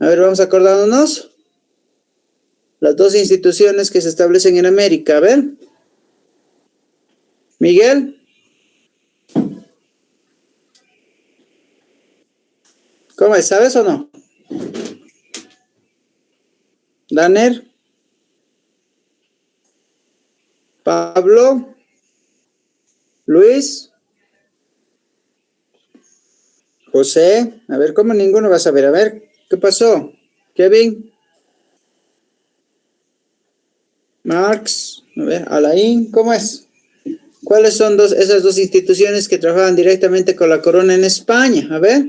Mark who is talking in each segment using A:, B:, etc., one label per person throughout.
A: A ver, vamos acordándonos. Las dos instituciones que se establecen en América. A ver. Miguel. ¿Cómo es? ¿Sabes o no? Daner. Pablo. Luis. José. A ver, ¿cómo ninguno va a saber? A ver, ¿qué pasó? Kevin. Marx. A ver, Alain. ¿Cómo es? ¿Cuáles son esas dos instituciones que trabajaban directamente con la corona en España? A ver.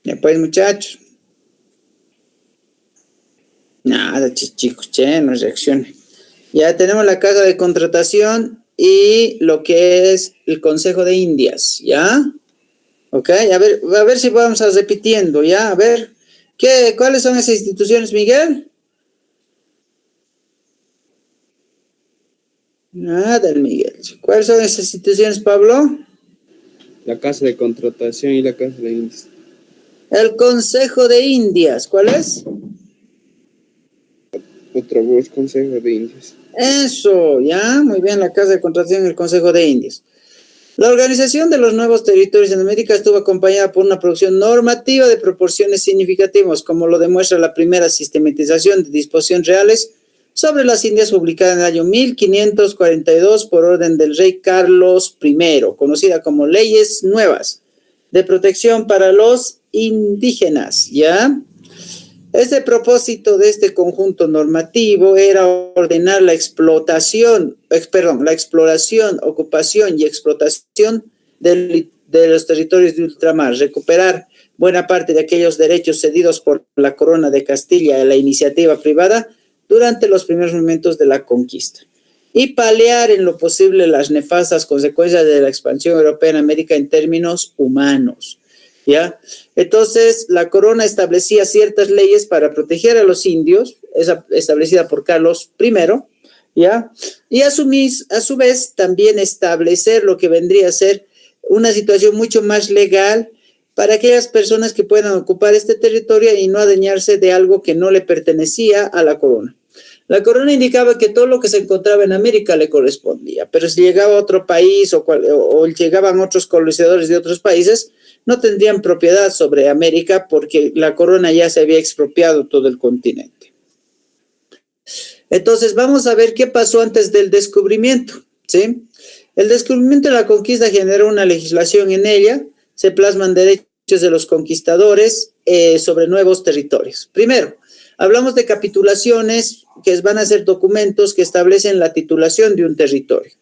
A: Ya pues, muchachos. Nada, chicos, no reaccionen. Ya tenemos la Casa de Contratación y lo que es el Consejo de Indias, ¿ya? Ok, a ver si vamos a repitiendo, ¿ya? A ver, ¿cuáles son esas instituciones, Miguel? Nada, el Miguel. ¿Cuáles son esas instituciones, Pablo?
B: La Casa de Contratación y la Casa de Indias.
A: El Consejo de Indias, ¿cuál es?
B: Otra voz, Consejo de Indias.
A: Eso, ya, muy bien, la Casa de Contratación y el Consejo de Indias. La organización de los nuevos territorios en América estuvo acompañada por una producción normativa de proporciones significativas, como lo demuestra la primera sistematización de disposiciones reales sobre las Indias publicada en el año 1542 por orden del rey Carlos I, conocida como Leyes Nuevas de Protección para los Indígenas, ¿ya? Este propósito de este conjunto normativo era ordenar la exploración, ocupación y explotación de los territorios de ultramar, recuperar buena parte de aquellos derechos cedidos por la Corona de Castilla a la iniciativa privada durante los primeros momentos de la conquista y paliar en lo posible las nefastas consecuencias de la expansión europea en América en términos humanos. ¿Ya? Entonces, la corona establecía ciertas leyes para proteger a los indios, establecida por Carlos I, ¿ya? Y a su vez también establecer lo que vendría a ser una situación mucho más legal para aquellas personas que puedan ocupar este territorio y no adueñarse de algo que no le pertenecía a la corona. La corona indicaba que todo lo que se encontraba en América le correspondía, pero si llegaba a otro país o llegaban otros colonizadores de otros países, no tendrían propiedad sobre América porque la corona ya se había expropiado todo el continente. Entonces, vamos a ver qué pasó antes del descubrimiento, ¿sí? El descubrimiento de la conquista generó una legislación en ella, se plasman derechos de los conquistadores sobre nuevos territorios. Primero, hablamos de capitulaciones, que van a ser documentos que establecen la titulación de un territorio.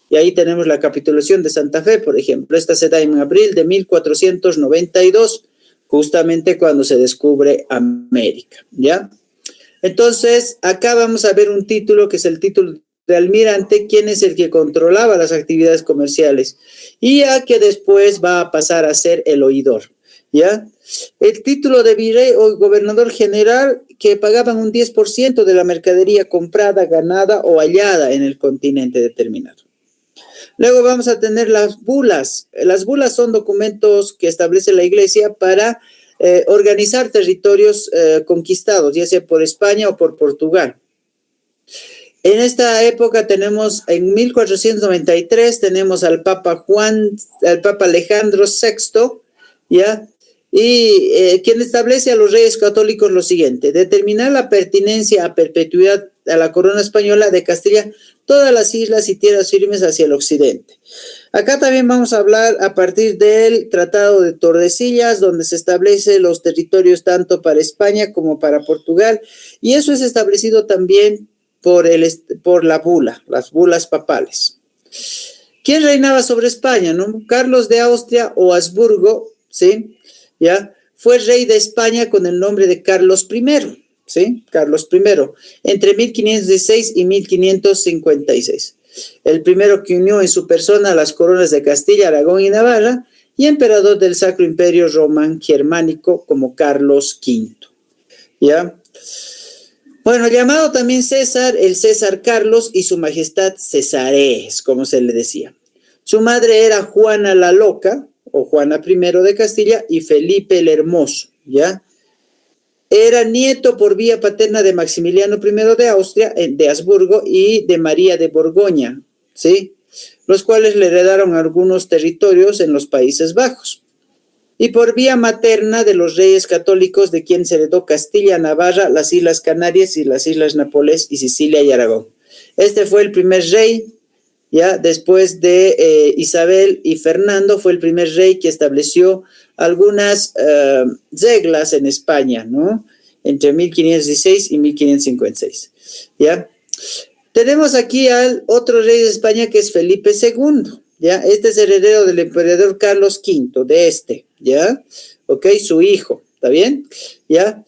A: Y ahí tenemos la capitulación de Santa Fe, por ejemplo. Esta se da en abril de 1492, justamente cuando se descubre América, ¿ya? Entonces, acá vamos a ver un título que es el título de almirante, quien es el que controlaba las actividades comerciales, y ya que después va a pasar a ser el oidor, ¿ya? El título de virrey o gobernador general, que pagaban un 10% de la mercadería comprada, ganada o hallada en el continente determinado. Luego vamos a tener las bulas. Las bulas son documentos que establece la Iglesia para organizar territorios conquistados, ya sea por España o por Portugal. En esta época tenemos, en 1493, tenemos al Papa Alejandro VI, ¿ya? Y quien establece a los reyes católicos lo siguiente: determinar la pertinencia a perpetuidad a la corona española de Castilla, todas las islas y tierras firmes hacia el occidente. Acá también vamos a hablar a partir del Tratado de Tordesillas, donde se establece los territorios tanto para España como para Portugal, y eso es establecido también por la bula, las bulas papales. ¿Quién reinaba sobre España, no? Carlos de Austria o Habsburgo, ¿sí? ¿Ya? Fue rey de España con el nombre de Carlos I, ¿sí? Carlos I, entre 1516 y 1556. El primero que unió en su persona las coronas de Castilla, Aragón y Navarra, y emperador del Sacro Imperio Romano Germánico como Carlos V, ¿ya? Bueno, llamado también César, el César Carlos y su majestad Césares, como se le decía. Su madre era Juana la Loca, o Juana I de Castilla y Felipe el Hermoso, ¿ya? Era nieto por vía paterna de Maximiliano I de Austria, de Habsburgo y de María de Borgoña, ¿sí? Los cuales le heredaron algunos territorios en los Países Bajos. Y por vía materna de los reyes católicos de quien se heredó Castilla, Navarra, las Islas Canarias y las Islas Nápoles y Sicilia y Aragón. Este fue el primer rey, ya después de Isabel y Fernando, fue el primer rey que estableció algunas reglas en España, ¿no? Entre 1516 y 1556, ¿ya? Tenemos aquí al otro rey de España que es Felipe II, ¿ya? Este es heredero del emperador Carlos V, de este, ¿ya? Ok, su hijo, ¿está bien? ¿Ya?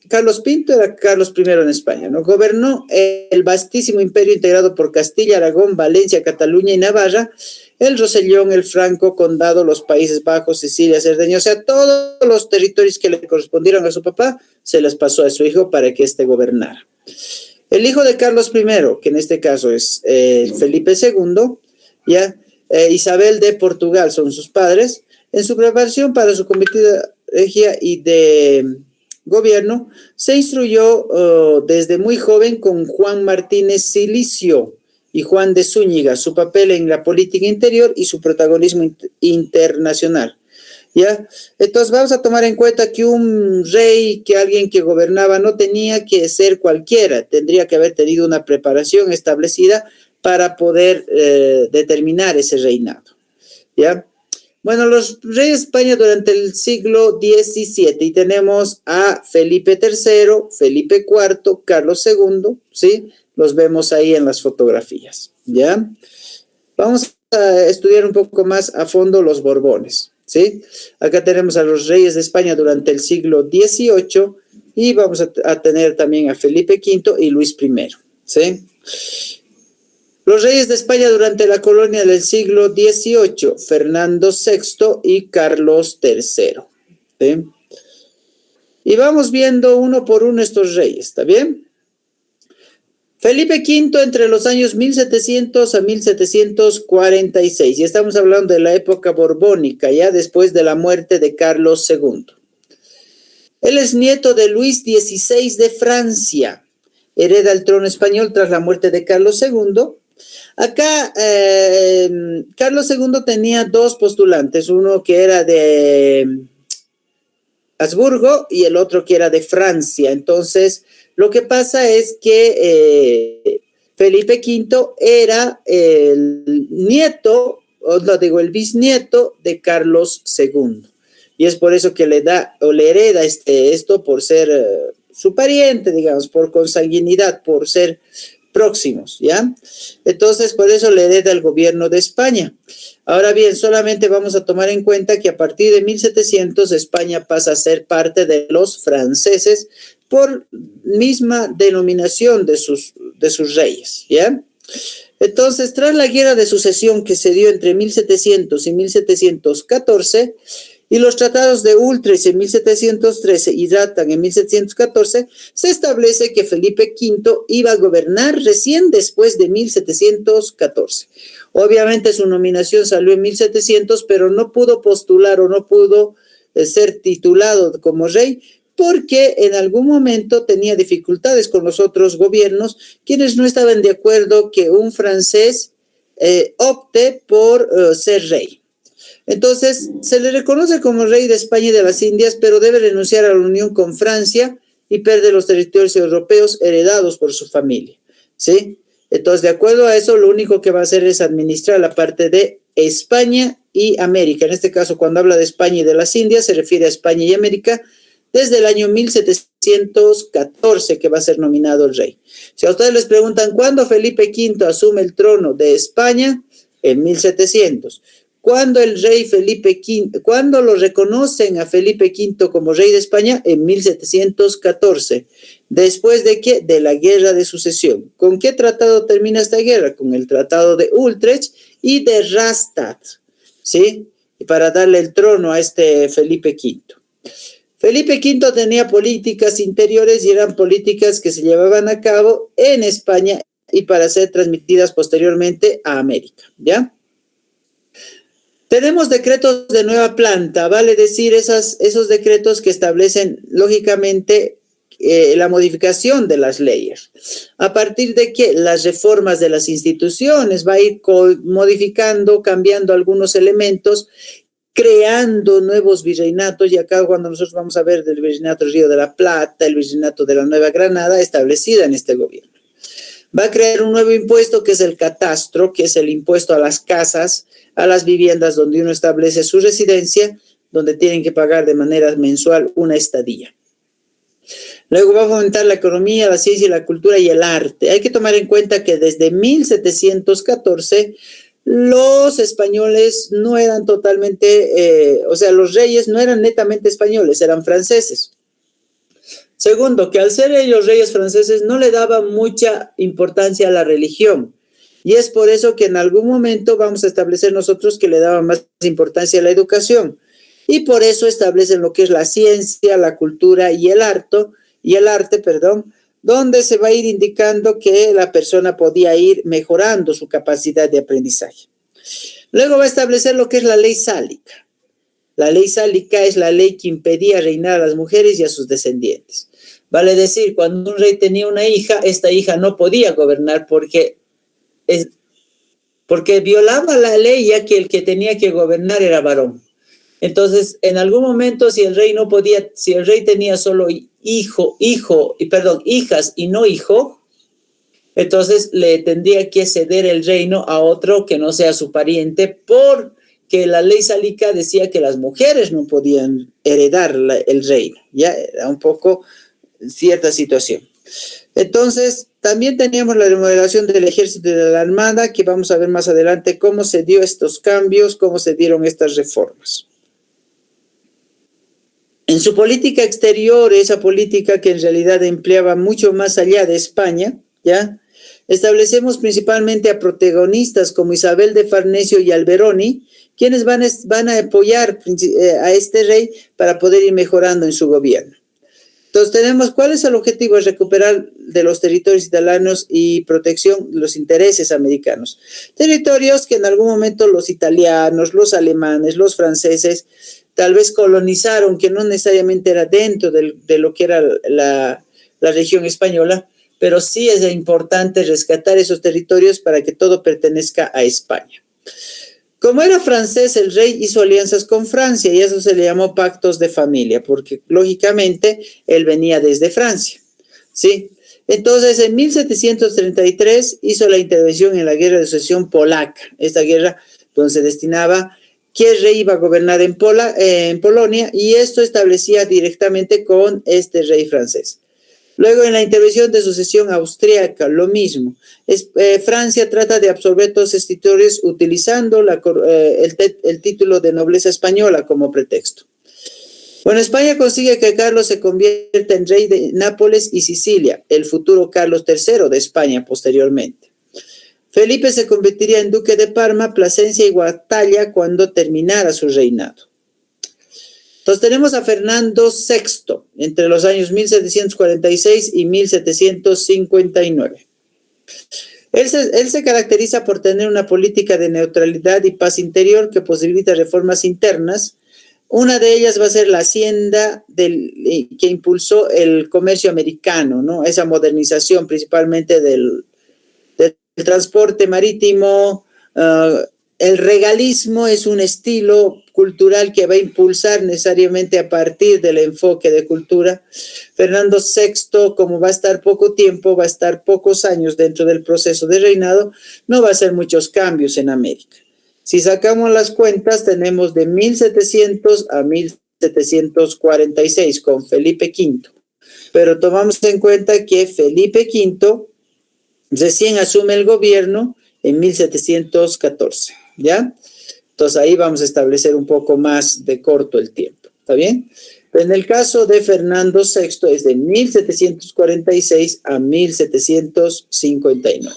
A: Carlos V era Carlos I en España, ¿no? Gobernó el vastísimo imperio integrado por Castilla, Aragón, Valencia, Cataluña y Navarra, el Rosellón, el Franco, Condado, los Países Bajos, Sicilia, Cerdeña, o sea, todos los territorios que le correspondieron a su papá se les pasó a su hijo para que éste gobernara. El hijo de Carlos I, que en este caso es Felipe II, ¿ya? Isabel de Portugal son sus padres, en su preparación para su comitiva regia y de gobierno, se instruyó desde muy joven con Juan Martínez Silicio y Juan de Zúñiga, su papel en la política interior y su protagonismo internacional. ¿Ya? Entonces vamos a tomar en cuenta que un rey, que alguien que gobernaba, no tenía que ser cualquiera, tendría que haber tenido una preparación establecida para poder determinar ese reinado. ¿Ya? Bueno, los reyes de España durante el siglo XVII, y tenemos a Felipe III, Felipe IV, Carlos II, ¿sí? Los vemos ahí en las fotografías, ¿ya? Vamos a estudiar un poco más a fondo los Borbones, ¿sí? Acá tenemos a los reyes de España durante el siglo XVIII y vamos a tener también a Felipe V y Luis I, ¿sí? Los reyes de España durante la colonia del siglo XVIII, Fernando VI y Carlos III, ¿sí? Y vamos viendo uno por uno estos reyes, ¿está bien? Felipe V entre los años 1700 a 1746, y estamos hablando de la época borbónica, ya después de la muerte de Carlos II. Él es nieto de Luis XVI de Francia, hereda el trono español tras la muerte de Carlos II. Acá, Carlos II tenía dos postulantes, uno que era de Habsburgo y el otro que era de Francia. Entonces, lo que pasa es que Felipe V era el nieto, el bisnieto de Carlos II. Y es por eso que le da o le hereda esto por ser su pariente, digamos, por consanguinidad, por ser próximos, ¿ya? Entonces, por eso le hereda el gobierno de España. Ahora bien, solamente vamos a tomar en cuenta que a partir de 1700 España pasa a ser parte de los franceses por misma denominación de sus reyes, ¿ya? Entonces, tras la guerra de sucesión que se dio entre 1700 y 1714, y los tratados de Utrecht en 1713 y Rattan en 1714, se establece que Felipe V iba a gobernar recién después de 1714. Obviamente su nominación salió en 1700, pero no pudo postular o no pudo ser titulado como rey porque en algún momento tenía dificultades con los otros gobiernos, quienes no estaban de acuerdo que un francés opte por ser rey. Entonces, se le reconoce como rey de España y de las Indias, pero debe renunciar a la unión con Francia y perder los territorios europeos heredados por su familia, ¿sí? Entonces, de acuerdo a eso, lo único que va a hacer es administrar la parte de España y América. En este caso, cuando habla de España y de las Indias, se refiere a España y América desde el año 1714, que va a ser nominado el rey. Si a ustedes les preguntan, ¿cuándo Felipe V asume el trono de España? En 1700. ¿Cuándo el rey Felipe V, cuándo lo reconocen a Felipe V como rey de España? En 1714. ¿Después de qué? De la guerra de sucesión. ¿Con qué tratado termina esta guerra? Con el tratado de Utrecht y de Rastatt, ¿sí? Y para darle el trono a este Felipe V. Felipe V tenía políticas interiores y eran políticas que se llevaban a cabo en España y para ser transmitidas posteriormente a América, ¿ya? Tenemos decretos de nueva planta, vale decir esos decretos que establecen lógicamente la modificación de las leyes, a partir de que las reformas de las instituciones va a ir modificando, cambiando algunos elementos, creando nuevos virreinatos, y acá cuando nosotros vamos a ver del virreinato del Río de la Plata, el virreinato de la Nueva Granada, establecida en este gobierno. Va a crear un nuevo impuesto que es el catastro, que es el impuesto a las casas, a las viviendas donde uno establece su residencia, donde tienen que pagar de manera mensual una estadía. Luego va a fomentar la economía, la ciencia, la cultura y el arte. Hay que tomar en cuenta que desde 1714 los españoles no eran totalmente, o sea, los reyes no eran netamente españoles, eran franceses. Segundo, que al ser ellos reyes franceses no le daban mucha importancia a la religión. Y es por eso que en algún momento vamos a establecer nosotros que le daban más importancia a la educación. Y por eso establecen lo que es la ciencia, la cultura y el arte, donde se va a ir indicando que la persona podía ir mejorando su capacidad de aprendizaje. Luego va a establecer lo que es la ley sálica. La ley sálica es la ley que impedía reinar a las mujeres y a sus descendientes. Vale decir, cuando un rey tenía una hija, esta hija no podía gobernar porque violaba la ley, ya que el que tenía que gobernar era varón. Entonces, en algún momento, si el rey tenía solo hijas y no hijo, entonces le tendría que ceder el reino a otro que no sea su pariente, porque la ley sálica decía que las mujeres no podían heredar el reino. Ya era un poco cierta situación. Entonces, también teníamos la remodelación del ejército y de la armada, que vamos a ver más adelante cómo se dio estos cambios, cómo se dieron estas reformas. En su política exterior, esa política que en realidad empleaba mucho más allá de España, ¿ya? Establecemos principalmente a protagonistas como Isabel de Farnesio y Alberoni, quienes van a apoyar a este rey para poder ir mejorando en su gobierno. Entonces tenemos, ¿cuál es el objetivo? Es recuperar de los territorios italianos y protección de los intereses americanos. Territorios que en algún momento los italianos, los alemanes, los franceses, tal vez colonizaron, que no necesariamente era dentro de lo que era la región española, pero sí es importante rescatar esos territorios para que todo pertenezca a España. Como era francés, el rey hizo alianzas con Francia y eso se le llamó pactos de familia, porque lógicamente él venía desde Francia, ¿sí? Entonces, en 1733 hizo la intervención en la guerra de sucesión polaca, esta guerra donde se destinaba qué rey iba a gobernar en Polonia, y esto establecía directamente con este rey francés. Luego, en la intervención de sucesión austríaca, lo mismo. Francia trata de absorber todos estos territorios utilizando el título de nobleza española como pretexto. Bueno, España consigue que Carlos se convierta en rey de Nápoles y Sicilia, el futuro Carlos III de España posteriormente. Felipe se convertiría en duque de Parma, Plasencia y Guatalla cuando terminara su reinado. Entonces tenemos a Fernando VI entre los años 1746 y 1759. Él se caracteriza por tener una política de neutralidad y paz interior que posibilita reformas internas. Una de ellas va a ser la hacienda que impulsó el comercio americano, ¿no? Esa modernización principalmente del transporte marítimo. El regalismo es un estilo cultural que va a impulsar necesariamente a partir del enfoque de cultura. Fernando VI, como va a estar poco tiempo, va a estar pocos años dentro del proceso de reinado, no va a hacer muchos cambios en América. Si sacamos las cuentas, tenemos de 1700 a 1746 con Felipe V. Pero tomamos en cuenta que Felipe V recién asume el gobierno en 1714, ¿ya? Entonces ahí vamos a establecer un poco más de corto el tiempo, ¿está bien? Pero en el caso de Fernando VI es de 1746 a 1759.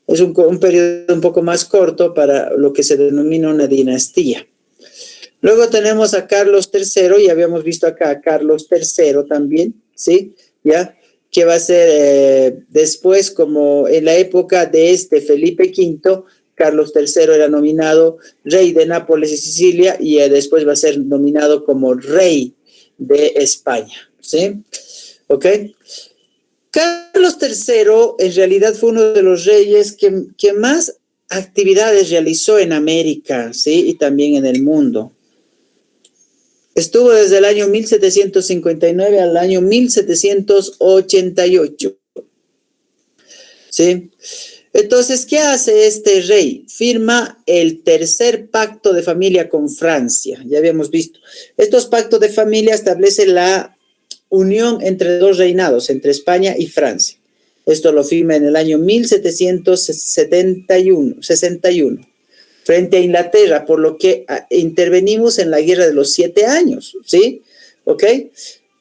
A: Es un periodo un poco más corto para lo que se denomina una dinastía. Luego tenemos a Carlos III, y habíamos visto acá a Carlos III también, ¿sí? ¿Ya? Que va a ser después, como en la época de Felipe V, Carlos III era nominado rey de Nápoles y Sicilia y después va a ser nominado como rey de España, ¿sí? ¿Ok? Carlos III en realidad fue uno de los reyes que más actividades realizó en América, ¿sí? Y también en el mundo. Estuvo desde el año 1759 al año 1788, ¿sí? Entonces, ¿qué hace este rey? Firma el tercer pacto de familia con Francia, ya habíamos visto. Estos pactos de familia establecen la unión entre dos reinados, entre España y Francia. Esto lo firma en el año 1761, frente a Inglaterra, por lo que intervenimos en la Guerra de los 7 años, ¿sí? ¿Ok?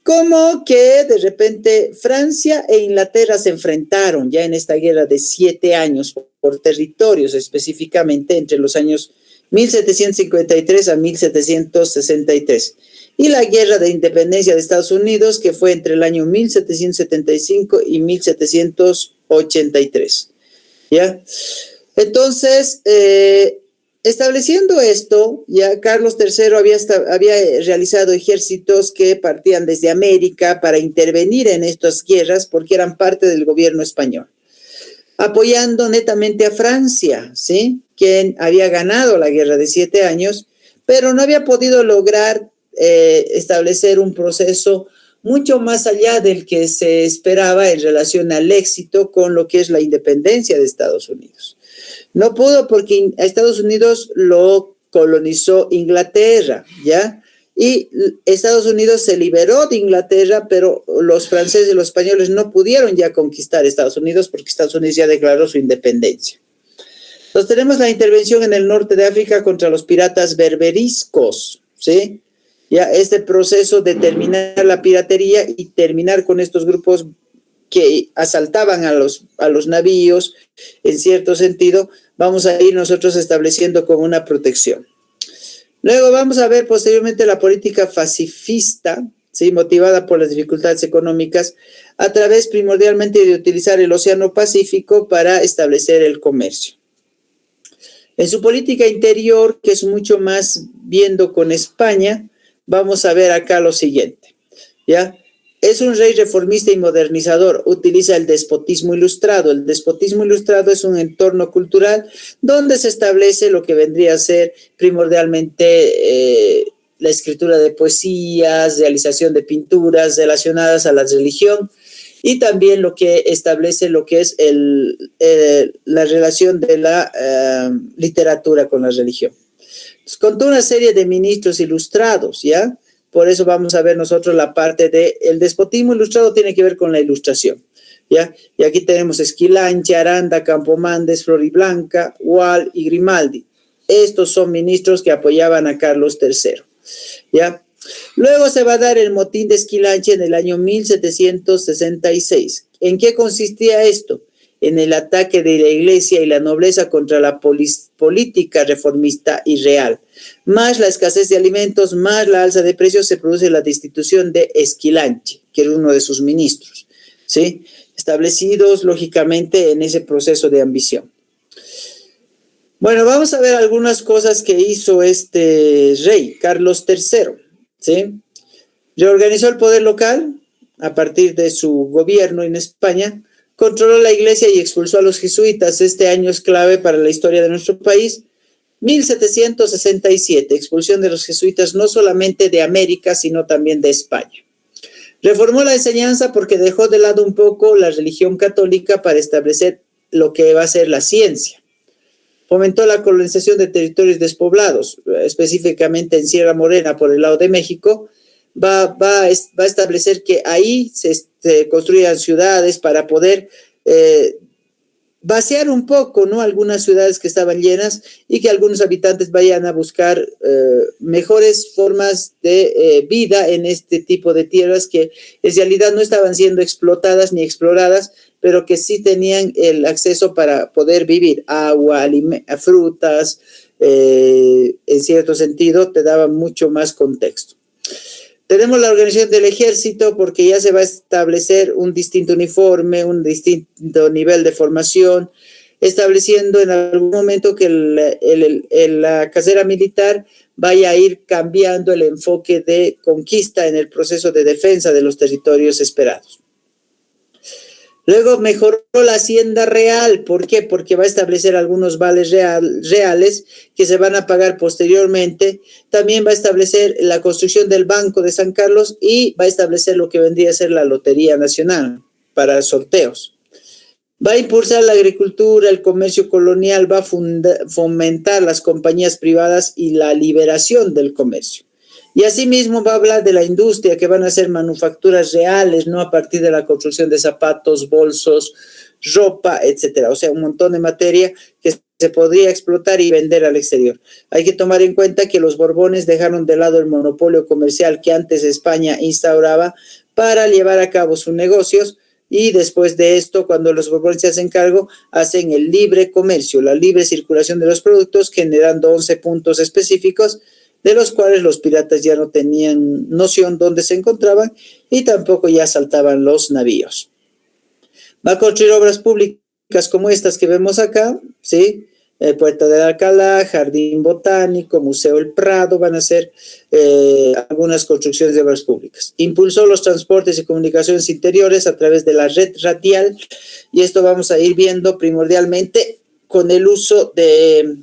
A: Como que de repente Francia e Inglaterra se enfrentaron ya en esta guerra de 7 años por territorios, específicamente entre los años 1753 a 1763. Y la guerra de independencia de Estados Unidos, que fue entre el año 1775 y 1783. ¿Ya? Entonces, estableciendo esto, ya Carlos III había realizado ejércitos que partían desde América para intervenir en estas guerras porque eran parte del gobierno español, apoyando netamente a Francia, ¿sí? Quien había ganado la guerra de 7 años, pero no había podido lograr establecer un proceso mucho más allá del que se esperaba en relación al éxito con lo que es la independencia de Estados Unidos. No pudo porque a Estados Unidos lo colonizó Inglaterra, ¿ya? Y Estados Unidos se liberó de Inglaterra, pero los franceses y los españoles no pudieron ya conquistar Estados Unidos porque Estados Unidos ya declaró su independencia. Entonces tenemos la intervención en el norte de África contra los piratas berberiscos, ¿sí? Ya este proceso de terminar la piratería y terminar con estos grupos que asaltaban a los navíos, en cierto sentido, vamos a ir nosotros estableciendo como una protección. Luego vamos a ver posteriormente la política pacifista, ¿sí? Motivada por las dificultades económicas, a través primordialmente de utilizar el Océano Pacífico para establecer el comercio. En su política interior, que es mucho más viendo con España, vamos a ver acá lo siguiente, ¿ya? Es un rey reformista y modernizador, utiliza el despotismo ilustrado. El despotismo ilustrado es un entorno cultural donde se establece lo que vendría a ser primordialmente la escritura de poesías, realización de pinturas relacionadas a la religión y también lo que establece lo que es la relación de la literatura con la religión. Entonces, contó una serie de ministros ilustrados, ¿ya? Por eso vamos a ver nosotros la parte del despotismo ilustrado, tiene que ver con la ilustración, ¿ya? Y aquí tenemos Esquilanchi, Aranda, Campomandes, Floridablanca, Gual y Grimaldi. Estos son ministros que apoyaban a Carlos III, ¿ya? Luego se va a dar el motín de Esquilanchi en el año 1766. ¿En qué consistía esto? En el ataque de la iglesia y la nobleza contra la política reformista y real. Más la escasez de alimentos, más la alza de precios, se produce la destitución de Esquilanchi, que era uno de sus ministros, ¿sí? Establecidos, lógicamente, en ese proceso de ambición. Bueno, vamos a ver algunas cosas que hizo este rey, Carlos III, ¿sí? Reorganizó el poder local a partir de su gobierno en España, controló la iglesia y expulsó a los jesuitas. Este año es clave para la historia de nuestro país. 1767, expulsión de los jesuitas no solamente de América, sino también de España. Reformó la enseñanza porque dejó de lado un poco la religión católica para establecer lo que va a ser la ciencia. Fomentó la colonización de territorios despoblados, específicamente en Sierra Morena, por el lado de México. Va a establecer que ahí se construyan ciudades para poder vaciar un poco, ¿no? Algunas ciudades que estaban llenas y que algunos habitantes vayan a buscar mejores formas de vida en este tipo de tierras que en realidad no estaban siendo explotadas ni exploradas, pero que sí tenían el acceso para poder vivir, agua, frutas, en cierto sentido, te daban mucho más contexto. Tenemos la organización del ejército porque ya se va a establecer un distinto uniforme, un distinto nivel de formación, estableciendo en algún momento que la carrera militar vaya a ir cambiando el enfoque de conquista en el proceso de defensa de los territorios esperados. Luego mejoró la hacienda real. ¿Por qué? Porque va a establecer algunos vales reales que se van a pagar posteriormente. También va a establecer la construcción del Banco de San Carlos y va a establecer lo que vendría a ser la Lotería Nacional para sorteos. Va a impulsar la agricultura, el comercio colonial, va a fomentar las compañías privadas y la liberación del comercio. Y asimismo va a hablar de la industria, que van a ser manufacturas reales, no a partir de la construcción de zapatos, bolsos, ropa, etcétera. O sea, un montón de materia que se podría explotar y vender al exterior. Hay que tomar en cuenta que los Borbones dejaron de lado el monopolio comercial que antes España instauraba para llevar a cabo sus negocios, y después de esto, cuando los Borbones se hacen cargo, hacen el libre comercio, la libre circulación de los productos, generando 11 puntos específicos, de los cuales los piratas ya no tenían noción dónde se encontraban y tampoco ya asaltaban los navíos. Va a construir obras públicas como estas que vemos acá, ¿sí? Puerta del Alcalá, Jardín Botánico, Museo El Prado, van a ser algunas construcciones de obras públicas. Impulsó los transportes y comunicaciones interiores a través de la red radial, y esto vamos a ir viendo primordialmente con el uso de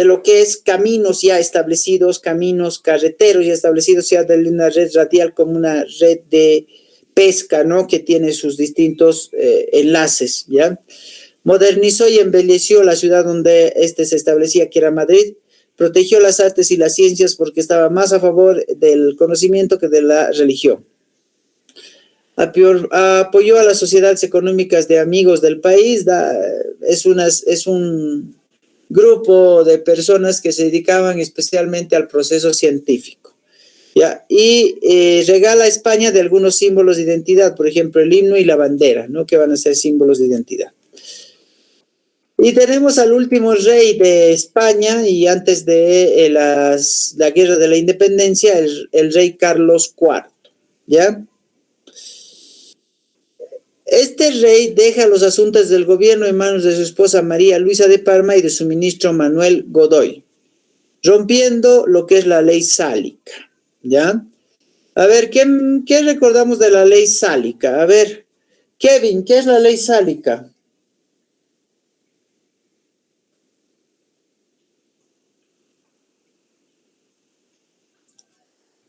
A: lo que es caminos ya establecidos, caminos carreteros ya establecidos, ya de una red radial como una red de pesca, ¿no? Que tiene sus distintos enlaces, ¿ya? Modernizó y embelleció la ciudad donde se establecía, que era Madrid. Protegió las artes y las ciencias porque estaba más a favor del conocimiento que de la religión. Apoyó a las sociedades económicas de amigos del país. Es un grupo de personas que se dedicaban especialmente al proceso científico, ¿ya? Y regala a España de algunos símbolos de identidad, por ejemplo, el himno y la bandera, ¿no? Que van a ser símbolos de identidad. Y tenemos al último rey de España, y antes de la guerra de la independencia, el rey Carlos IV, ¿ya? Este rey deja los asuntos del gobierno en manos de su esposa María Luisa de Parma y de su ministro Manuel Godoy, rompiendo lo que es la ley sálica, ¿ya? A ver, ¿qué recordamos de la ley sálica? A ver, Kevin, ¿qué es la ley sálica?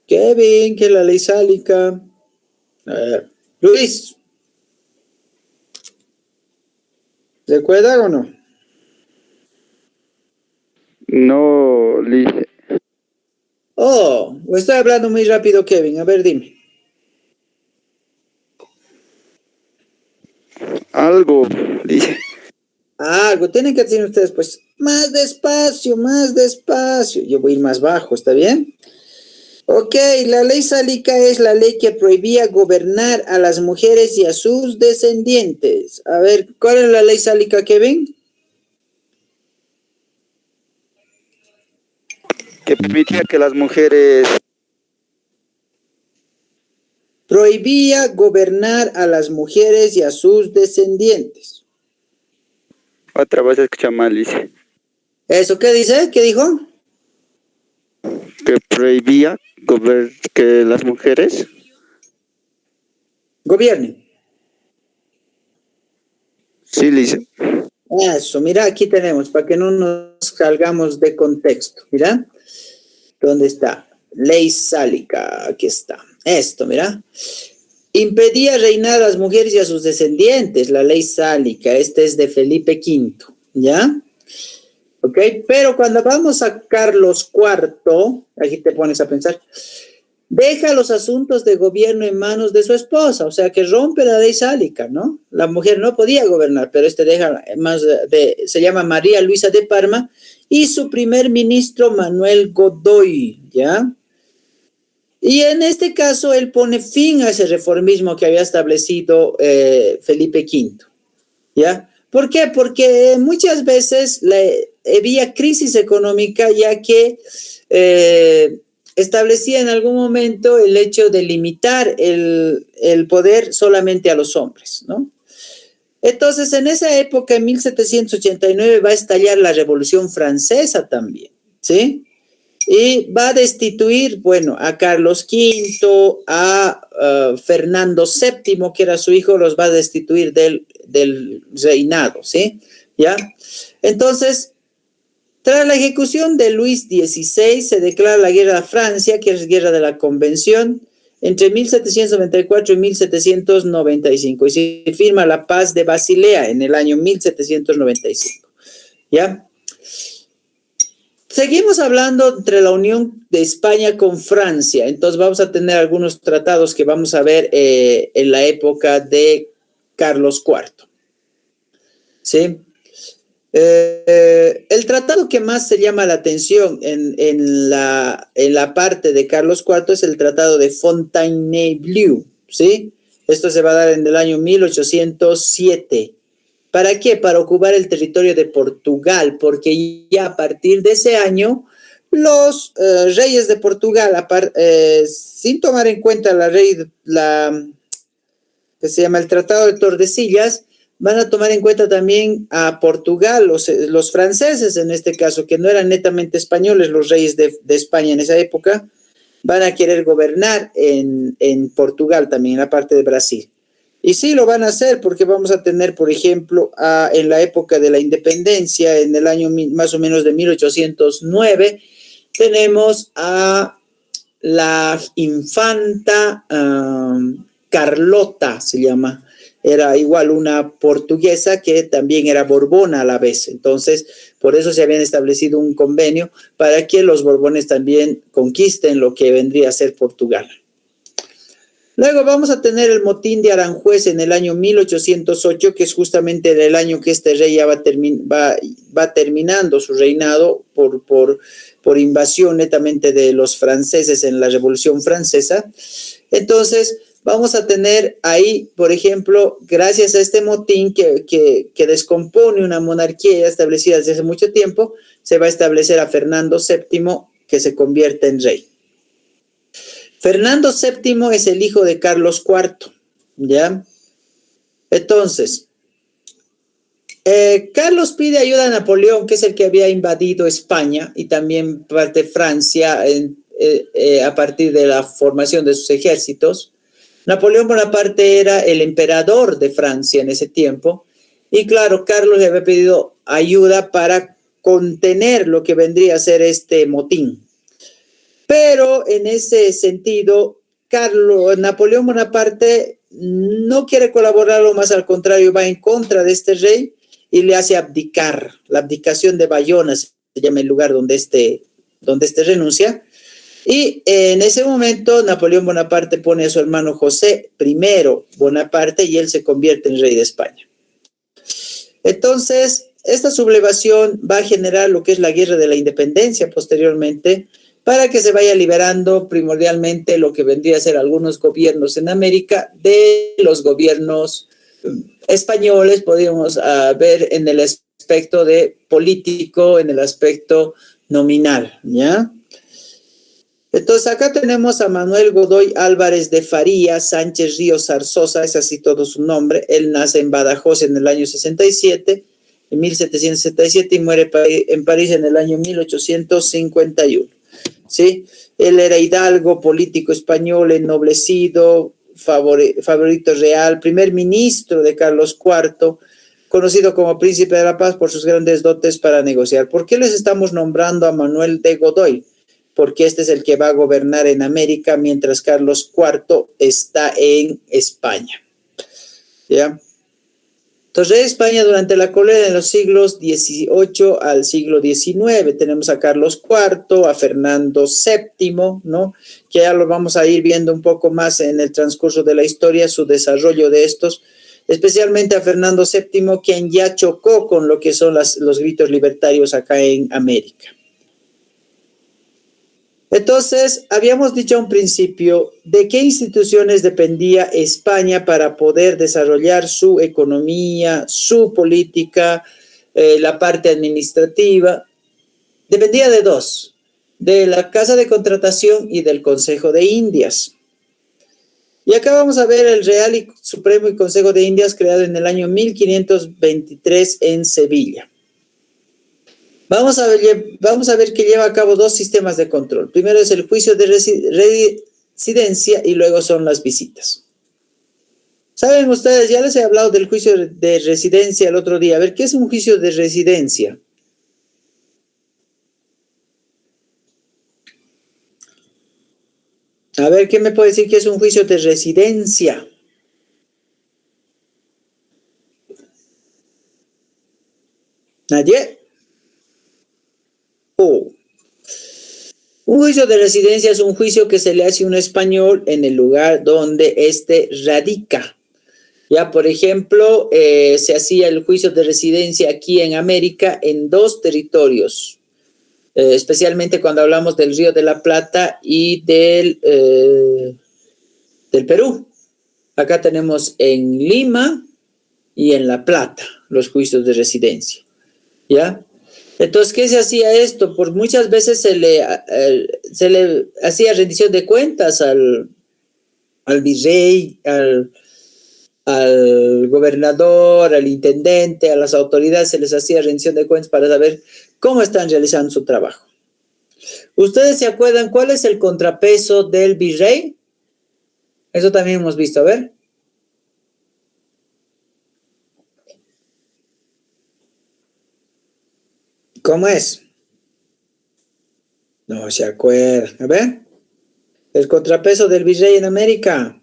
A: Kevin, ¿qué es la ley sálica? A ver, Luis, ¿recuerdan o no?
C: No, Lice.
A: Oh, estoy hablando muy rápido, Kevin. A ver, dime.
C: Algo, Lice.
A: Algo, tienen que decir ustedes, pues, más despacio, más despacio. Yo voy a ir más bajo, ¿está bien? Ok, la ley sálica es la ley que prohibía gobernar a las mujeres y a sus descendientes. A ver, ¿cuál es la ley sálica, Kevin?
C: Que permitía que las mujeres...
A: Prohibía gobernar a las mujeres y a sus descendientes.
C: Otra vez escucha mal, Lice.
A: ¿Eso qué dice? ¿Qué dijo?
C: Que prohibía que las mujeres...
A: Gobiernen.
C: Sí, Lice.
A: Eso, mira, aquí tenemos, para que no nos salgamos de contexto. Mira, ¿dónde está? Ley sálica, aquí está. Esto, mira. Impedía reinar a las mujeres y a sus descendientes, la ley sálica. Este es de Felipe V, ¿ya? Ok, pero cuando vamos a Carlos IV, aquí te pones a pensar, deja los asuntos de gobierno en manos de su esposa, o sea que rompe la ley sálica, ¿no? La mujer no podía gobernar, pero deja más se llama María Luisa de Parma, y su primer ministro Manuel Godoy, ¿ya? Y en este caso él pone fin a ese reformismo que había establecido Felipe V, ¿ya? ¿Por qué? Porque muchas veces había crisis económica, ya que establecía en algún momento el hecho de limitar el poder solamente a los hombres, ¿no? Entonces, en esa época, en 1789, va a estallar la Revolución Francesa también, ¿sí? Y va a destituir, bueno, a Carlos V, a Fernando VII, que era su hijo, los va a destituir del reinado, ¿sí? ¿Ya? Entonces, tras la ejecución de Luis XVI, se declara la guerra a Francia, que es guerra de la Convención, entre 1794 y 1795, y se firma la paz de Basilea en el año 1795, ¿ya? Seguimos hablando entre la unión de España con Francia, entonces vamos a tener algunos tratados que vamos a ver en la época de Carlos IV, ¿sí? El tratado que más se llama la atención en la parte de Carlos IV es el tratado de Fontainebleau, ¿sí? Esto se va a dar en el año 1807. ¿Para qué? Para ocupar el territorio de Portugal, porque ya a partir de ese año los reyes de Portugal, sin tomar en cuenta que se llama el Tratado de Tordesillas, van a tomar en cuenta también a Portugal, los franceses en este caso, que no eran netamente españoles, los reyes de España en esa época, van a querer gobernar en Portugal también, en la parte de Brasil. Y sí lo van a hacer porque vamos a tener, por ejemplo, en la época de la independencia, en el año más o menos de 1809, tenemos a la infanta Carlota, se llama. Era igual una portuguesa que también era borbona a la vez. Entonces, por eso se habían establecido un convenio para que los borbones también conquisten lo que vendría a ser Portugal. Luego vamos a tener el motín de Aranjuez en el año 1808, que es justamente el año que este rey ya va terminando su reinado por invasión netamente de los franceses en la Revolución Francesa. Entonces, vamos a tener ahí, por ejemplo, gracias a este motín que descompone una monarquía ya establecida desde hace mucho tiempo, se va a establecer a Fernando VII, que se convierte en rey. Fernando VII es el hijo de Carlos IV, ¿ya? Entonces, Carlos pide ayuda a Napoleón, que es el que había invadido España y también parte de Francia a partir de la formación de sus ejércitos. Napoleón Bonaparte era el emperador de Francia en ese tiempo y claro, Carlos le había pedido ayuda para contener lo que vendría a ser este motín. Pero en ese sentido, Napoleón Bonaparte no quiere colaborar, o más al contrario, va en contra de este rey y le hace abdicar. La abdicación de Bayona se llama el lugar donde este renuncia. Y en ese momento Napoleón Bonaparte pone a su hermano José I Bonaparte y él se convierte en rey de España. Entonces, esta sublevación va a generar lo que es la Guerra de la Independencia posteriormente, para que se vaya liberando primordialmente lo que vendría a ser algunos gobiernos en América de los gobiernos españoles, podríamos ver en el aspecto de político, en el aspecto nominal, ¿ya? Entonces acá tenemos a Manuel Godoy Álvarez de Faría Sánchez Ríos Zarzosa, es así todo su nombre. Él nace en Badajoz en el año 67, en 1767, y muere en París en el año 1851. ¿Sí? Él era hidalgo, político español, ennoblecido, favorito real, primer ministro de Carlos IV, conocido como Príncipe de la Paz por sus grandes dotes para negociar. ¿Por qué les estamos nombrando a Manuel de Godoy? Porque este es el que va a gobernar en América mientras Carlos IV está en España. ¿Ya? Entonces, España durante la cólera de los siglos XVIII al siglo XIX. Tenemos a Carlos IV, a Fernando VII, ¿no? Que ya lo vamos a ir viendo un poco más en el transcurso de la historia, su desarrollo de estos, especialmente a Fernando VII, quien ya chocó con lo que son los gritos libertarios acá en América. Entonces, habíamos dicho a un principio de qué instituciones dependía España para poder desarrollar su economía, su política, la parte administrativa. Dependía de dos, de la Casa de Contratación y del Consejo de Indias. Y acá vamos a ver el Real y Supremo y Consejo de Indias creado en el año 1523 en Sevilla. Vamos a ver que lleva a cabo dos sistemas de control. Primero es el juicio de residencia y luego son las visitas. ¿Saben ustedes? Ya les he hablado del juicio de residencia el otro día. A ver, ¿qué es un juicio de residencia? A ver, ¿qué me puede decir que es un juicio de residencia? ¿Nadie? Oh. Un juicio de residencia es un juicio que se le hace a un español en el lugar donde éste radica. Ya, por ejemplo, se hacía el juicio de residencia aquí en América en dos territorios, especialmente cuando hablamos del Río de la Plata y del Perú. Acá tenemos en Lima y en La Plata los juicios de residencia, ¿ya? Entonces, ¿qué se hacía esto? Por muchas veces se le hacía rendición de cuentas al virrey, al gobernador, al intendente, a las autoridades, se les hacía rendición de cuentas para saber cómo están realizando su trabajo. ¿Ustedes se acuerdan cuál es el contrapeso del virrey? Eso también hemos visto, a ver. ¿Cómo es? No se acuerdan. A ver. El contrapeso del virrey en América.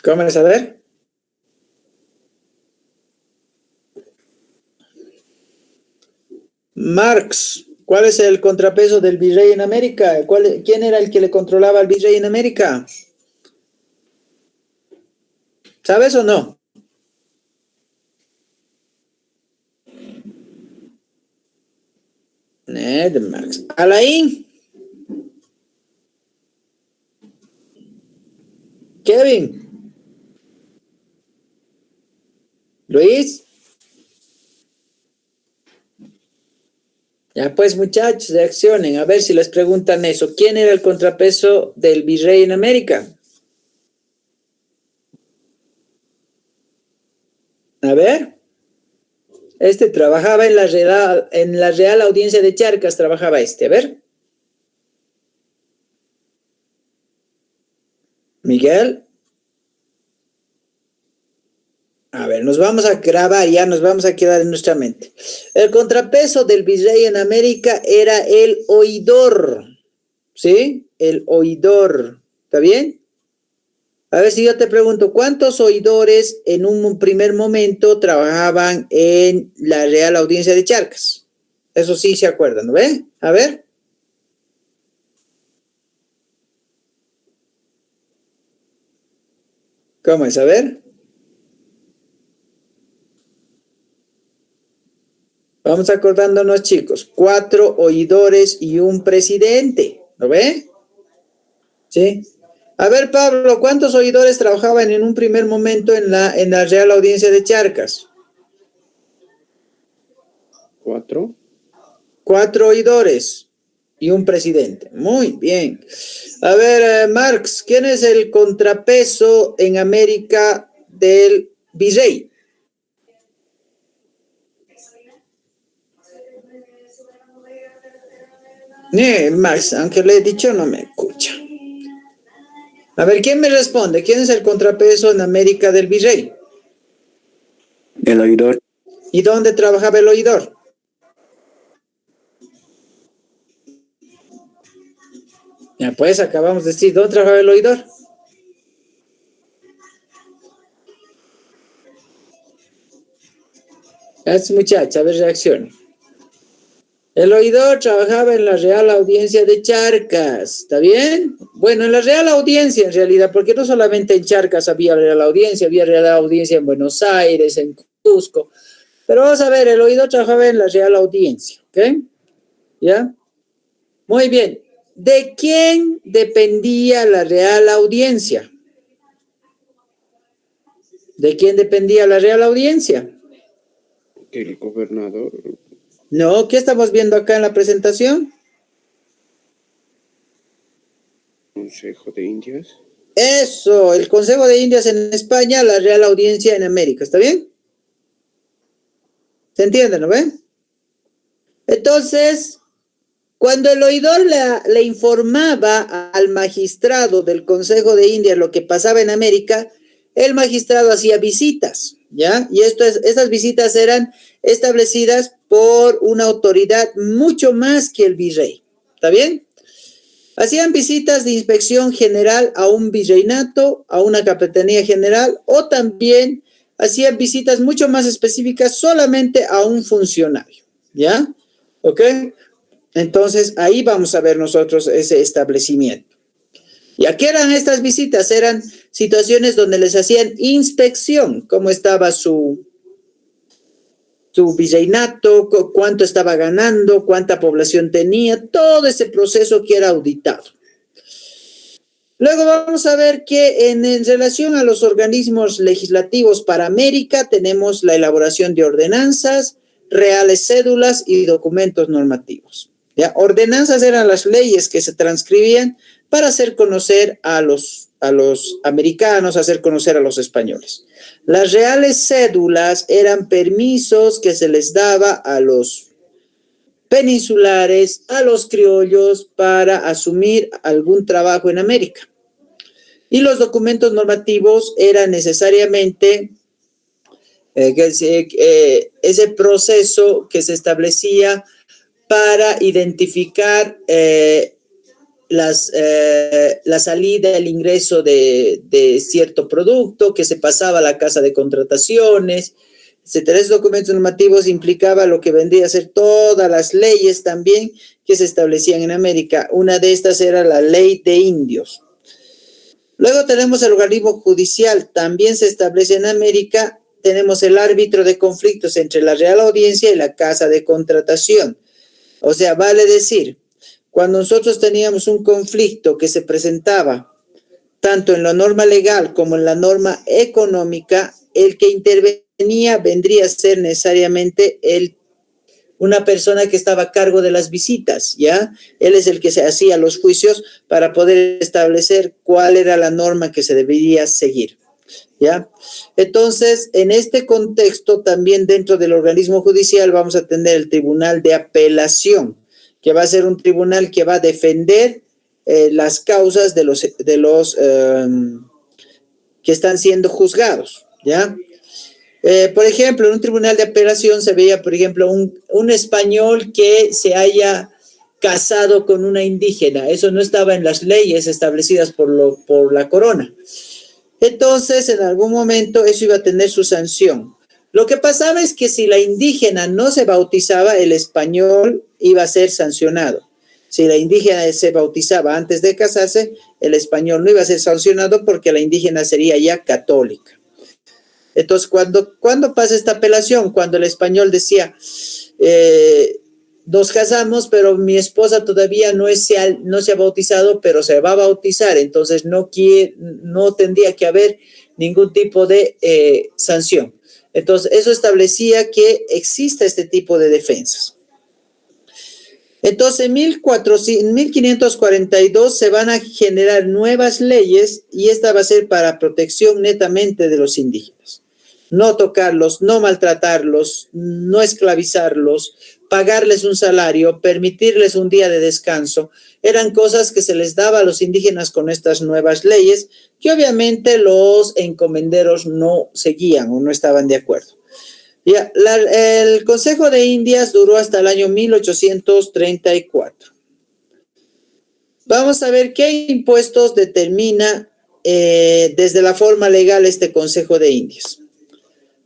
A: ¿Cómo es? A ver. Marx. ¿Cuál es el contrapeso del virrey en América? ¿Quién era el que le controlaba al virrey en América? ¿Sabes o no? De Marx. Alain. Kevin. Luis. Ya pues, muchachos, reaccionen. A ver si les preguntan eso. ¿Quién era el contrapeso del virrey en América? A ver. Este trabajaba en la Real Audiencia de Charcas, trabajaba este. A ver. Miguel. A ver, nos vamos a grabar, ya nos vamos a quedar en nuestra mente. El contrapeso del virrey en América era el oidor, ¿sí? El oidor, ¿está bien? A ver si yo te pregunto, ¿cuántos oidores en un primer momento trabajaban en la Real Audiencia de Charcas? Eso sí se acuerdan, ¿no ve? A ver. ¿Cómo es? A ver. Vamos acordándonos, chicos. 4 oidores y un presidente. ¿Lo ve? ¿Sí? A ver, Pablo, ¿cuántos oidores trabajaban en un primer momento en la Real Audiencia de Charcas?
B: 4.
A: 4 oidores y un presidente. Muy bien. A ver, Marx, ¿quién es el contrapeso en América del virrey? Max, aunque le he dicho, no me escucha. A ver, ¿quién me responde? ¿Quién es el contrapeso en América del virrey?
C: El oidor.
A: ¿Y dónde trabajaba el oidor? Ya pues, acabamos de decir, ¿dónde trabajaba el oidor? Es muchacha, a ver, reacciona. El oidor trabajaba en la Real Audiencia de Charcas, ¿está bien? Bueno, en la Real Audiencia en realidad, porque no solamente en Charcas había Real Audiencia, había Real Audiencia en Buenos Aires, en Cusco, pero vamos a ver, el oidor trabajaba en la Real Audiencia, ¿ok? ¿Ya? Muy bien. ¿De quién dependía la Real Audiencia? ¿De quién dependía la Real Audiencia?
B: El gobernador.
A: No, ¿qué estamos viendo acá en la presentación?
B: Consejo de Indias.
A: Eso, el Consejo de Indias en España, la Real Audiencia en América, ¿está bien? ¿Se entiende, no ve? Entonces, cuando el oidor le informaba al magistrado del Consejo de Indias lo que pasaba en América, el magistrado hacía visitas, ¿ya? Y estas visitas eran establecidas por una autoridad mucho más que el virrey, ¿está bien? Hacían visitas de inspección general a un virreinato, a una capitanía general, o también hacían visitas mucho más específicas solamente a un funcionario, ¿ya? ¿Ok? Entonces, ahí vamos a ver nosotros ese establecimiento. ¿Y a qué eran estas visitas? Eran situaciones donde les hacían inspección, cómo estaba su virreinato, cuánto estaba ganando, cuánta población tenía, todo ese proceso que era auditado. Luego vamos a ver que en relación a los organismos legislativos para América tenemos la elaboración de ordenanzas, reales cédulas y documentos normativos. ¿Ya? Ordenanzas eran las leyes que se transcribían para hacer conocer a los americanos, hacer conocer a los españoles. Las reales cédulas eran permisos que se les daba a los peninsulares, a los criollos para asumir algún trabajo en América. Y los documentos normativos eran necesariamente ese proceso que se establecía para identificar la salida, el ingreso de cierto producto que se pasaba a la casa de contrataciones, etcétera. Esos documentos normativos implicaba lo que vendría a ser todas las leyes también que se establecían en América. Una de estas era la Ley de Indios. Luego tenemos el organismo judicial, también se establece en América. Tenemos el árbitro de conflictos entre la Real Audiencia y la Casa de Contratación. O sea, vale decir, cuando nosotros teníamos un conflicto que se presentaba tanto en la norma legal como en la norma económica, el que intervenía vendría a ser necesariamente una persona que estaba a cargo de las visitas, ¿ya? Él es el que se hacía los juicios para poder establecer cuál era la norma que se debería seguir, ¿ya? Entonces, en este contexto, también dentro del organismo judicial vamos a tener el Tribunal de Apelación, que va a ser un tribunal que va a defender las causas de los que están siendo juzgados, ¿ya? Por ejemplo, en un tribunal de apelación se veía, por ejemplo, un español que se haya casado con una indígena. Eso no estaba en las leyes establecidas por la corona. Entonces, en algún momento eso iba a tener su sanción. Lo que pasaba es que si la indígena no se bautizaba, el español iba a ser sancionado. Si la indígena se bautizaba antes de casarse, el español no iba a ser sancionado porque la indígena sería ya católica. Entonces, ¿cuándo pasa esta apelación? Cuando el español decía, nos casamos, pero mi esposa todavía no se ha bautizado, pero se va a bautizar, entonces no tendría que haber ningún tipo de sanción. Entonces, eso establecía que existe este tipo de defensas. Entonces, en 1542 se van a generar nuevas leyes y esta va a ser para protección netamente de los indígenas. No tocarlos, no maltratarlos, no esclavizarlos, pagarles un salario, permitirles un día de descanso. Eran cosas que se les daba a los indígenas con estas nuevas leyes que obviamente los encomenderos no seguían o no estaban de acuerdo. Ya, el Consejo de Indias duró hasta el año 1834. Vamos a ver qué impuestos determina desde la forma legal este Consejo de Indias.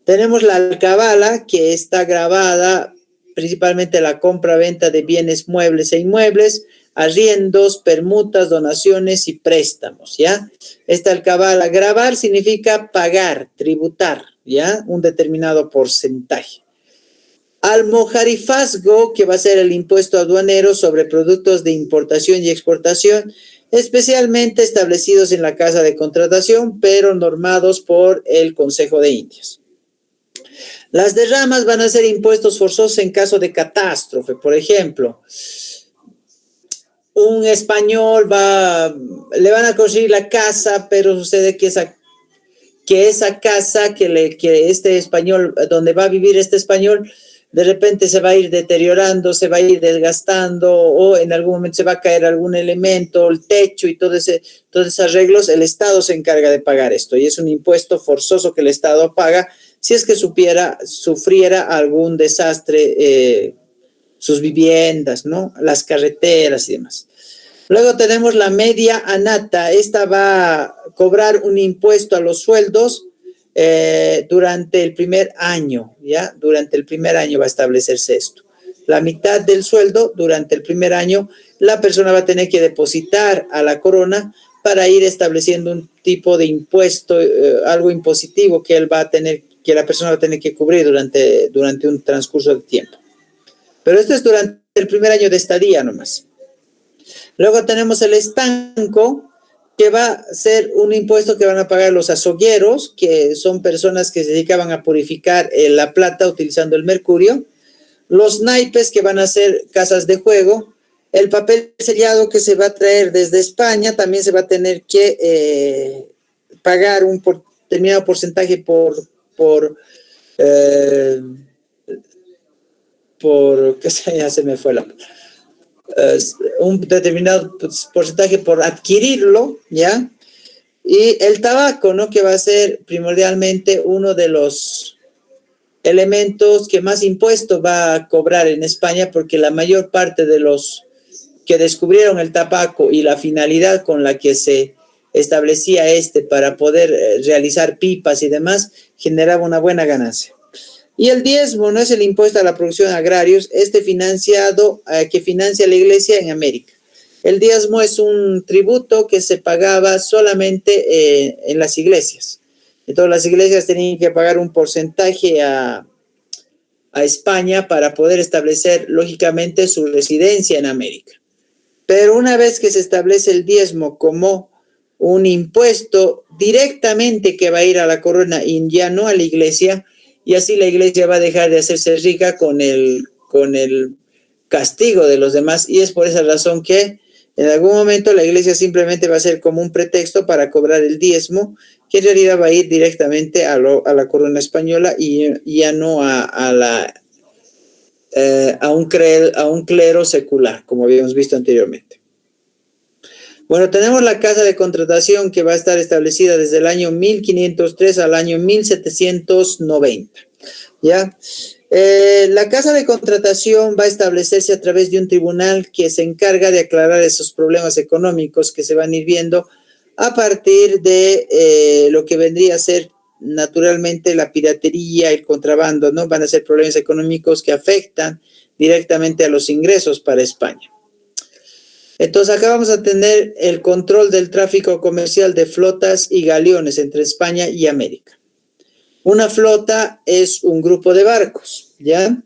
A: Tenemos la alcabala, que está grabada principalmente la compra-venta de bienes muebles e inmuebles, arriendos, permutas, donaciones y préstamos, ¿ya? Esta alcabala, grabar significa pagar, tributar, ¿ya? Un determinado porcentaje. Almojarifazgo, que va a ser el impuesto aduanero sobre productos de importación y exportación, especialmente establecidos en la Casa de Contratación, pero normados por el Consejo de Indias. Las derramas van a ser impuestos forzosos en caso de catástrofe. Por ejemplo, un español le van a construir la casa, pero sucede que esa casa que este español, donde va a vivir este español, de repente se va a ir deteriorando, se va a ir desgastando, o en algún momento se va a caer algún elemento, el techo y todos esos arreglos, el Estado se encarga de pagar esto, y es un impuesto forzoso que el Estado paga si es que sufriera algún desastre, sus viviendas, ¿no? Las carreteras y demás. Luego tenemos la media anata. Esta va a cobrar un impuesto a los sueldos durante el primer año, ¿ya? Durante el primer año va a establecerse esto. La mitad del sueldo durante el primer año, la persona va a tener que depositar a la corona para ir estableciendo un tipo de impuesto, algo impositivo que la persona va a tener que cubrir durante un transcurso de tiempo. Pero esto es durante el primer año de estadía nomás. Luego tenemos el estanco, que va a ser un impuesto que van a pagar los azogueros, que son personas que se dedicaban a purificar la plata utilizando el mercurio. Los naipes, que van a ser casas de juego. El papel sellado que se va a traer desde España, también se va a tener que pagar un determinado porcentaje ya se me fue un determinado porcentaje por adquirirlo, ¿ya? Y el tabaco, ¿no? Que va a ser primordialmente uno de los elementos que más impuesto va a cobrar en España, porque la mayor parte de los que descubrieron el tabaco y la finalidad con la que se establecía para poder realizar pipas y demás, generaba una buena ganancia. Y el diezmo no es el impuesto a la producción agrarios, que financia la iglesia en América. El diezmo es un tributo que se pagaba solamente en las iglesias. Entonces las iglesias tenían que pagar un porcentaje a España para poder establecer, lógicamente, su residencia en América. Pero una vez que se establece el diezmo como un impuesto directamente que va a ir a la corona y ya no a la iglesia, y así la iglesia va a dejar de hacerse rica con el castigo de los demás, y es por esa razón que en algún momento la iglesia simplemente va a ser como un pretexto para cobrar el diezmo, que en realidad va a ir directamente a la corona española y ya no a un clero secular, como habíamos visto anteriormente. Bueno, tenemos la casa de contratación, que va a estar establecida desde el año 1503 al año 1790, ¿ya? La casa de contratación va a establecerse a través de un tribunal que se encarga de aclarar esos problemas económicos que se van a ir viendo a partir de lo que vendría a ser naturalmente la piratería, el contrabando, ¿no? Van a ser problemas económicos que afectan directamente a los ingresos para España. Entonces acá vamos a tener el control del tráfico comercial de flotas y galeones entre España y América. Una flota es un grupo de barcos, ¿ya?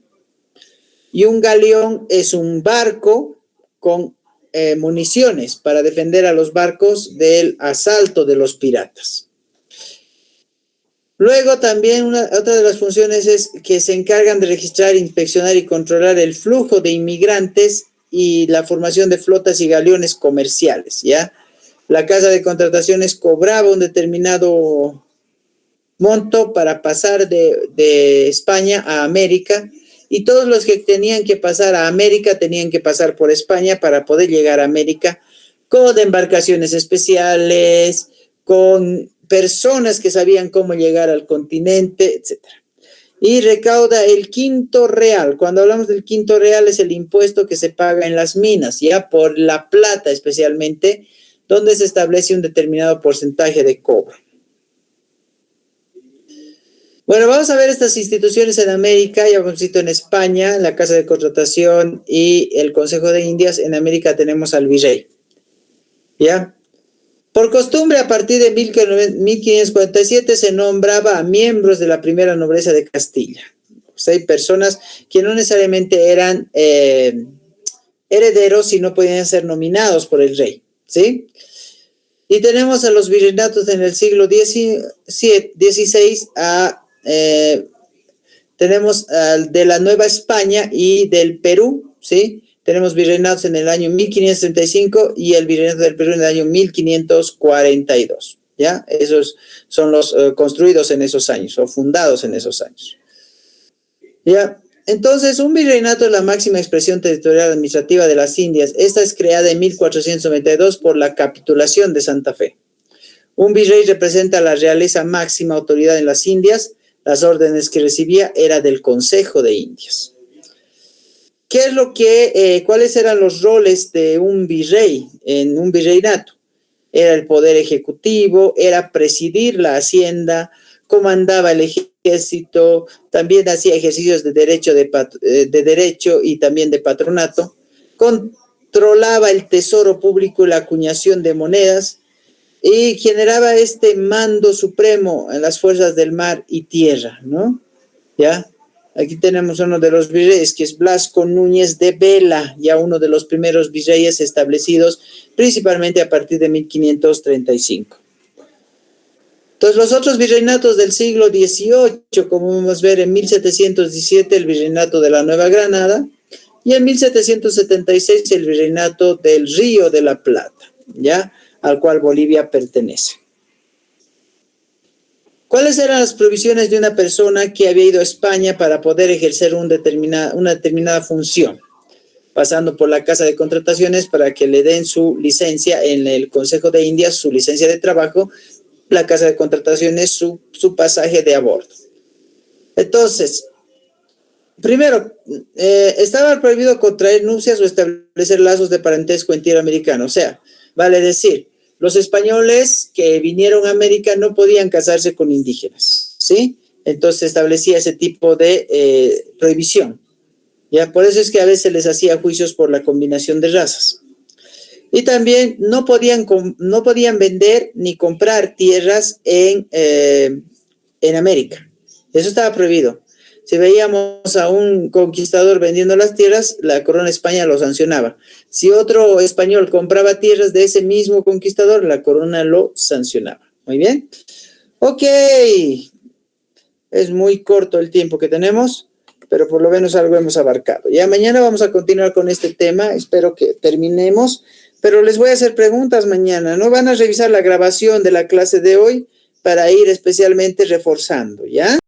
A: Y un galeón es un barco con municiones para defender a los barcos del asalto de los piratas. Luego también otra de las funciones es que se encargan de registrar, inspeccionar y controlar el flujo de inmigrantes y la formación de flotas y galeones comerciales, ¿ya? La casa de contrataciones cobraba un determinado monto para pasar de España a América, y todos los que tenían que pasar a América tenían que pasar por España para poder llegar a América, con embarcaciones especiales, con personas que sabían cómo llegar al continente, etc. Y recauda el quinto real. Cuando hablamos del quinto real, es el impuesto que se paga en las minas, ya por la plata especialmente, donde se establece un determinado porcentaje de cobro. Bueno, vamos a ver estas instituciones en América. Ya hemos visto en España, la Casa de Contratación y el Consejo de Indias. En América tenemos al virrey, ¿ya? Por costumbre, a partir de 1547 se nombraba a miembros de la primera nobleza de Castilla. O sea, hay personas que no necesariamente eran herederos, sino podían ser nominados por el rey, ¿sí? Y tenemos a los virreinatos en el siglo XVI tenemos de la Nueva España y del Perú, ¿sí? Tenemos virreinatos en el año 1535 y el virreinato del Perú en el año 1542. ¿Ya? Esos son los construidos en esos años o fundados en esos años. ¿Ya? Entonces, un virreinato es la máxima expresión territorial administrativa de las Indias. Esta es creada en 1492 por la capitulación de Santa Fe. Un virrey representa la realeza máxima autoridad en las Indias. Las órdenes que recibía era del Consejo de Indias. ¿Cuáles eran los roles de un virrey en un virreinato? Era el poder ejecutivo, era presidir la hacienda, comandaba el ejército, también hacía ejercicios de derecho y también de patronato, controlaba el tesoro público y la acuñación de monedas y generaba este mando supremo en las fuerzas del mar y tierra, ¿no? ¿Ya? Aquí tenemos uno de los virreyes, que es Blasco Núñez de Vela, ya uno de los primeros virreyes establecidos principalmente a partir de 1535. Entonces, los otros virreinatos del siglo XVIII, como vamos a ver, en 1717 el virreinato de la Nueva Granada y en 1776 el virreinato del Río de la Plata, ¿ya? Al cual Bolivia pertenece. ¿Cuáles eran las provisiones de una persona que había ido a España para poder ejercer una determinada función? Pasando por la Casa de Contrataciones para que le den su licencia en el Consejo de Indias, su licencia de trabajo, la Casa de Contrataciones, su pasaje de a bordo. Entonces, primero, estaba prohibido contraer nupcias o establecer lazos de parentesco en tierra americana. O sea, vale decir, los españoles que vinieron a América no podían casarse con indígenas, ¿sí? Entonces establecía ese tipo de prohibición. Ya, por eso es que a veces les hacía juicios por la combinación de razas. Y también no podían vender ni comprar tierras en América. Eso estaba prohibido. Si veíamos a un conquistador vendiendo las tierras, la corona de España lo sancionaba. Si otro español compraba tierras de ese mismo conquistador, la corona lo sancionaba. Muy bien. Ok. Es muy corto el tiempo que tenemos, pero por lo menos algo hemos abarcado. Ya mañana vamos a continuar con este tema. Espero que terminemos, pero les voy a hacer preguntas mañana, ¿no? Van a revisar la grabación de la clase de hoy para ir especialmente reforzando, ¿ya?